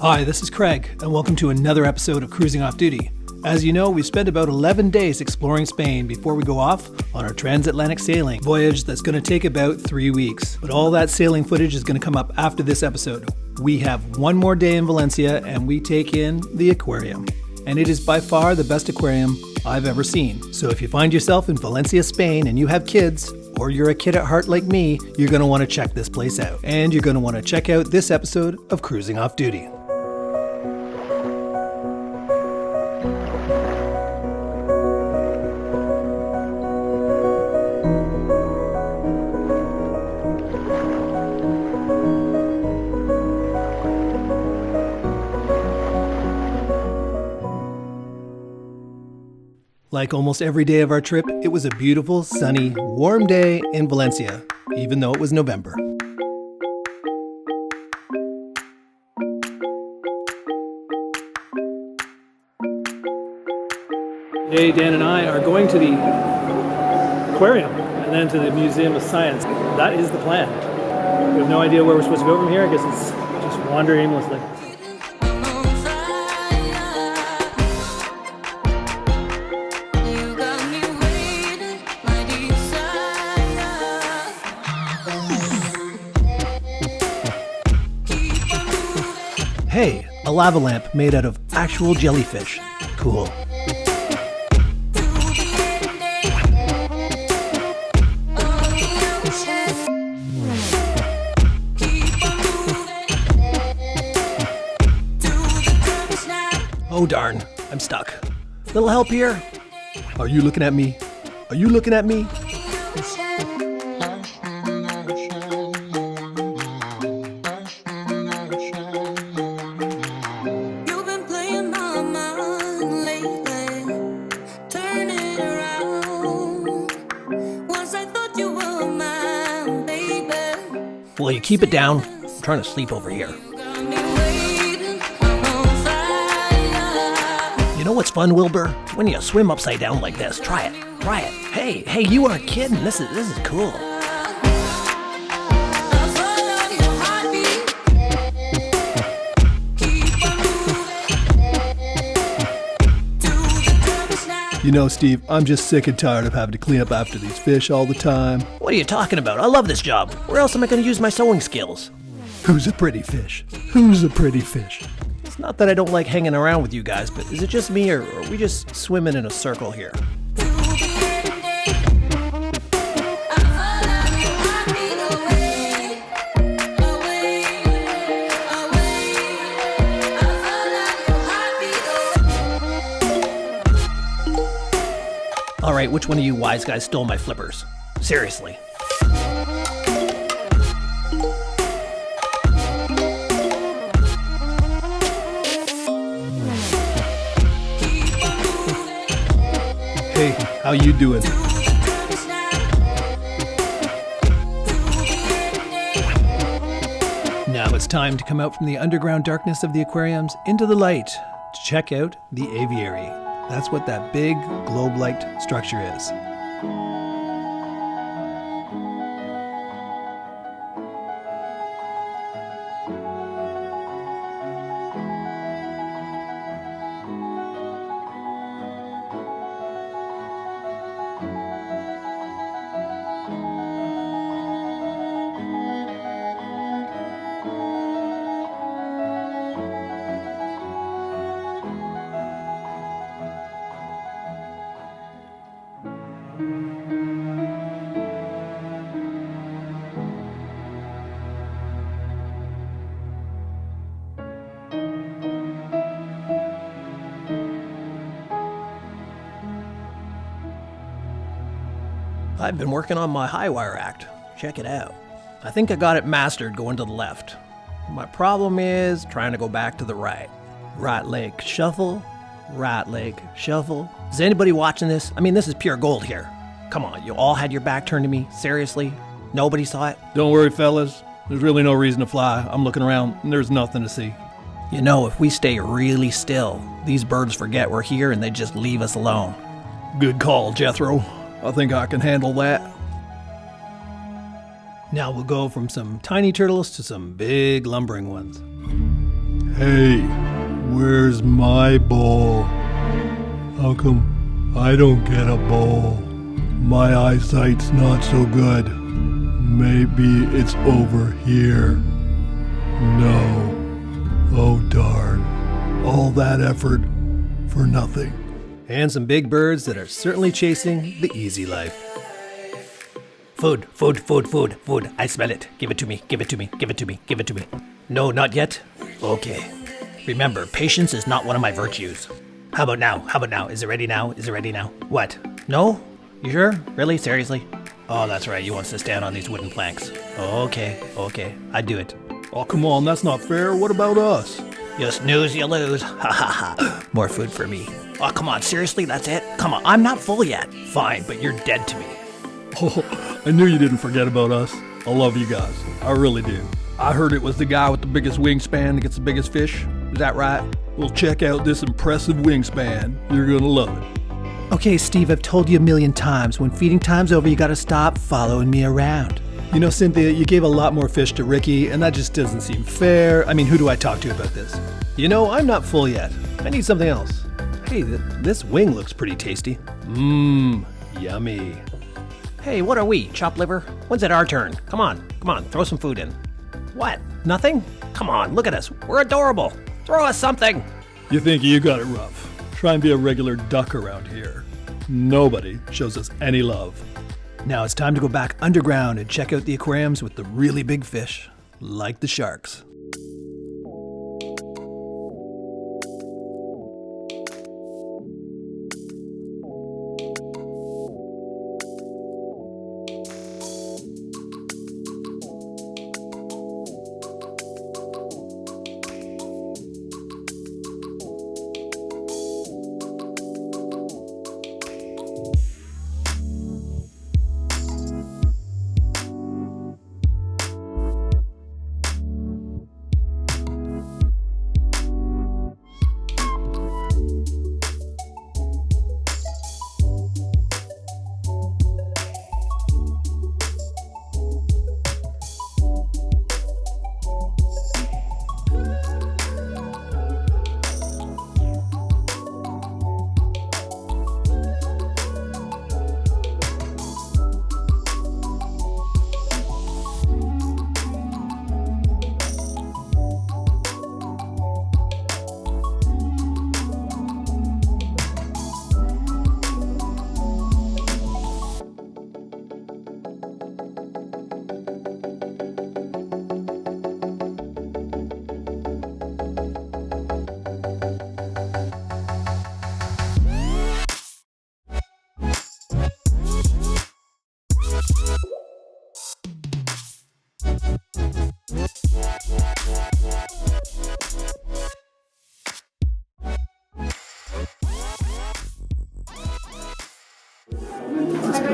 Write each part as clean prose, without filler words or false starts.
Hi, this is Craig, and welcome to another episode of Cruising Off Duty. As you know, we've spent about 11 days exploring Spain before we go off on our transatlantic sailing voyage that's going to take about 3 weeks. But all that sailing footage is going to come up after this episode. We have one more day in Valencia, and we take in the aquarium. And it is by far the best aquarium I've ever seen. So if you find yourself in Valencia, Spain, and you have kids, or you're a kid at heart like me, you're going to want to check this place out. And you're going to want to check out this episode of Cruising Off Duty. Like almost every day of our trip, it was a beautiful, sunny, warm day in Valencia, even though it was November. Today, Dan and I are going to the aquarium and then to the Museum of Science. That is the plan. We have no idea where we're supposed to go from here. I guess it's just wander aimlessly. Hey, a lava lamp made out of actual jellyfish. Cool. Oh darn, I'm stuck. Little help here? Are you looking at me? Are you looking at me? Will you keep it down? I'm trying to sleep over here. You know what's fun, Wilbur? When you swim upside down like this. Try it. Try it. Hey, you aren't kidding. This is cool. You know, Steve, I'm just sick and tired of having to clean up after these fish all the time. What are you talking about? I love this job. Where else am I going to use my sewing skills? Who's a pretty fish? Who's a pretty fish? It's not that I don't like hanging around with you guys, but is it just me or are we just swimming in a circle here? All right, which one of you wise guys stole my flippers? Seriously. Hey, how you doing? Now it's time to come out from the underground darkness of the aquariums into the light to check out the Aviary. That's what that big globe-like structure is. I've been working on my high wire act. Check it out. I think I got it mastered going to the left. My problem is trying to go back to the right. Right leg shuffle, right leg shuffle. Is anybody watching this? I mean, this is pure gold here. Come on, you all had your back turned to me? Seriously? Nobody saw it? Don't worry, fellas. There's really no reason to fly. I'm looking around and there's nothing to see. You know, if we stay really still, these birds forget we're here and they just leave us alone. Good call, Jethro. I think I can handle that. Now we'll go from some tiny turtles to some big lumbering ones. Hey, where's my bowl? How come I don't get a bowl? My eyesight's not so good. Maybe it's over here. No. Oh darn. All that effort for nothing. And some big birds that are certainly chasing the easy life. Food. I smell it. Give it to me. No, not yet? Okay. Remember, patience is not one of my virtues. How about now? Is it ready now? What? No? You sure? Really? Seriously? Oh, that's right. You want us to stand on these wooden planks. Okay. I do it. Oh, come on, that's not fair. What about us? You snooze, you lose. Ha ha ha. More food for me. Oh, come on. Seriously? That's it? Come on. I'm not full yet. Fine, but you're dead to me. Oh, I knew you didn't forget about us. I love you guys. I really do. I heard it was the guy with the biggest wingspan that gets the biggest fish. Is that right? Well, check out this impressive wingspan. You're gonna love it. Okay, Steve, I've told you a million times. When feeding time's over, you gotta stop following me around. You know, Cynthia, you gave a lot more fish to Ricky, and that just doesn't seem fair. I mean, who do I talk to about this? You know, I'm not full yet. I need something else. Hey, this wing looks pretty tasty. Yummy. Hey, what are we, chopped liver? When's it our turn? Come on, throw some food in. What? Nothing? Come on, look at us. We're adorable. Throw us something. You think you got it rough. Try and be a regular duck around here. Nobody shows us any love. Now it's time to go back underground and check out the aquariums with the really big fish, like the sharks.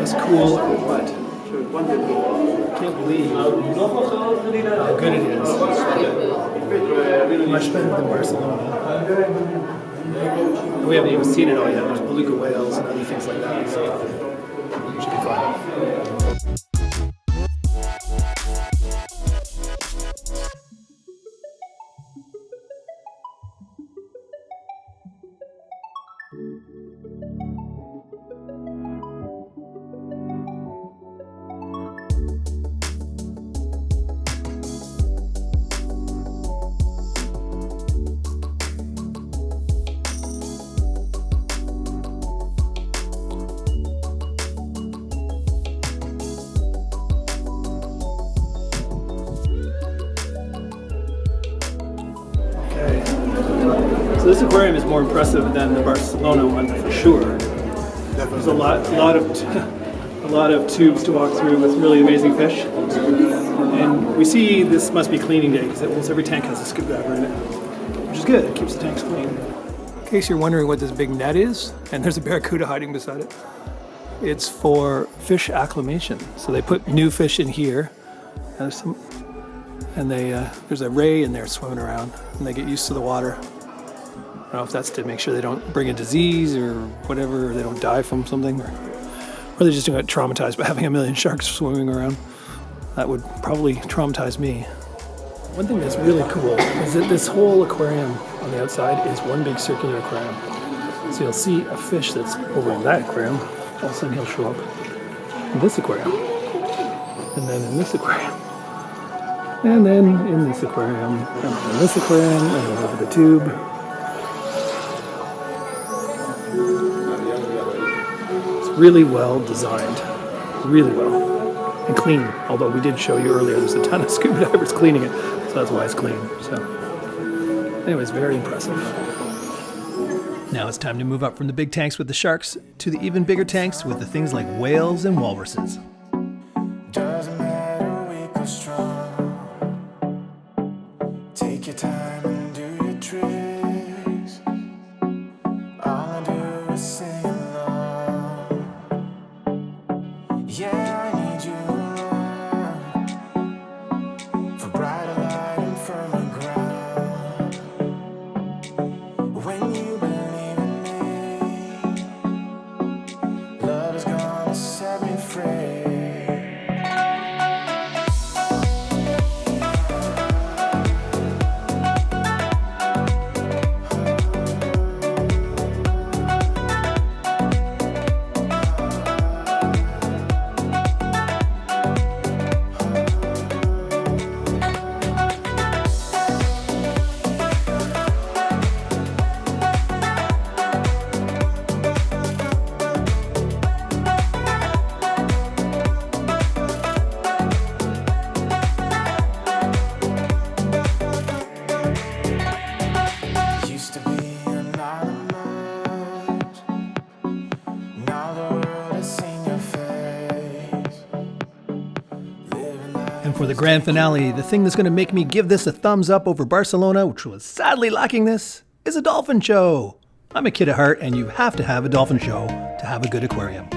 It's cool, but can't believe how good it is. Much better than Barcelona. We haven't even seen it all yet. There's beluga whales and other things like that, so it should be fun. So this aquarium is more impressive than the Barcelona one for sure. There's a lot of tubes to walk through with really amazing fish. And we see this must be cleaning day because almost every tank has a scuba diver in it, which is good. It keeps the tanks clean. In case you're wondering what this big net is, and there's a barracuda hiding beside it, it's for fish acclimation. So they put new fish in here, and there's a ray in there swimming around, and they get used to the water. I don't know if that's to make sure they don't bring a disease or whatever, or they don't die from something, or they just don't get traumatized by having a million sharks swimming around. That would probably traumatize me. One thing that's really cool is that this whole aquarium on the outside is one big circular aquarium. So you'll see a fish that's over in that aquarium. All of a sudden he'll show up in this aquarium. And then in this aquarium. And then in this aquarium. And then in this aquarium. And then over the tube. It's really well designed. Really well. And clean. Although we did show you earlier there's a ton of scuba divers cleaning it. So that's why it's clean. So anyways, very impressive. Now it's time to move up from the big tanks with the sharks to the even bigger tanks with the things like whales and walruses. Doesn't matter weak or strong. Take your time and do your tricks. All I do is sing along. Yeah, I need you around for brighter light and firmer ground. When you believe in me, love is gonna set me free. Used to be anonymous. Now the world has seen your face. Living life. And for the grand finale, the thing that's going to make me give this a thumbs up over Barcelona, which was sadly lacking this, is a dolphin show. I'm a kid at heart, and you have to have a dolphin show to have a good aquarium.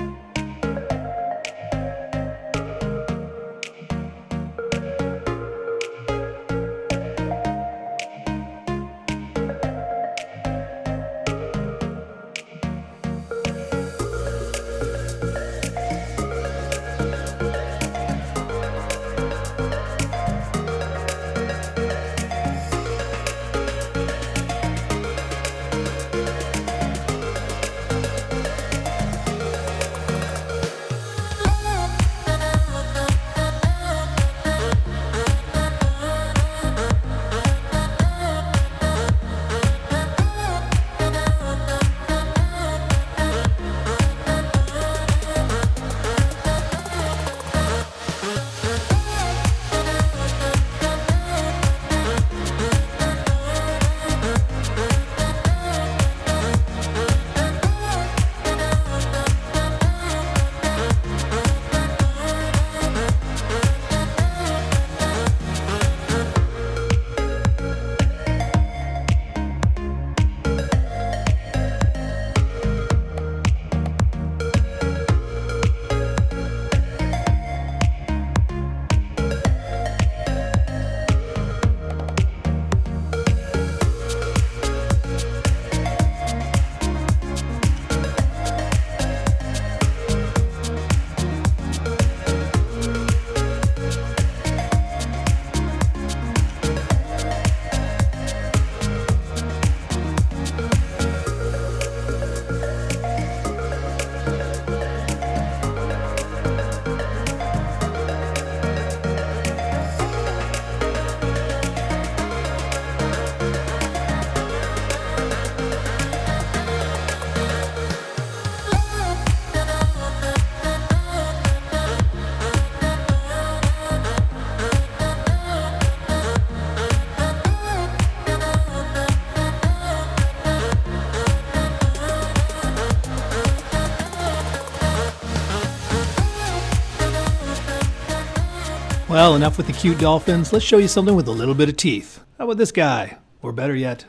Well, enough with the cute dolphins. Let's show you something with a little bit of teeth. How about this guy? Or better yet,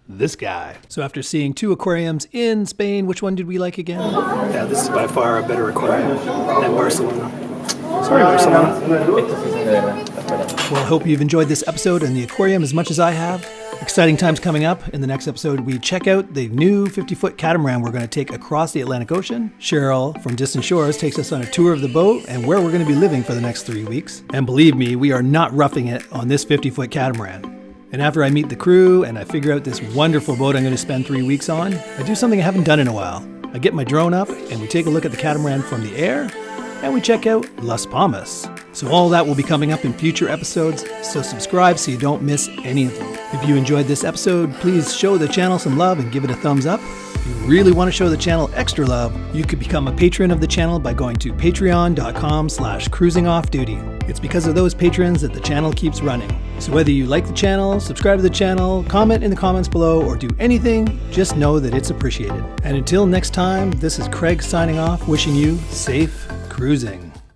this guy. So after seeing 2 aquariums in Spain, which one did we like again? Yeah, this is by far a better aquarium than Barcelona. Sorry, Barcelona. Well, I hope you've enjoyed this episode and the aquarium as much as I have. Exciting times coming up. In the next episode, we check out the new 50-foot catamaran we're going to take across the Atlantic Ocean. Cheryl from Distant Shores takes us on a tour of the boat and where we're going to be living for the next 3 weeks. And believe me, we are not roughing it on this 50-foot catamaran. And after I meet the crew and I figure out this wonderful boat I'm going to spend 3 weeks on, I do something I haven't done in a while. I get my drone up and we take a look at the catamaran from the air and we check out Las Palmas. So all that will be coming up in future episodes, so subscribe so you don't miss any of them. If you enjoyed this episode, please show the channel some love and give it a thumbs up. If you really want to show the channel extra love, you could become a patron of the channel by going to patreon.com/cruisingoffduty. It's because of those patrons that the channel keeps running. So whether you like the channel, subscribe to the channel, comment in the comments below, or do anything, just know that it's appreciated. And until next time, this is Craig signing off, wishing you safe cruising.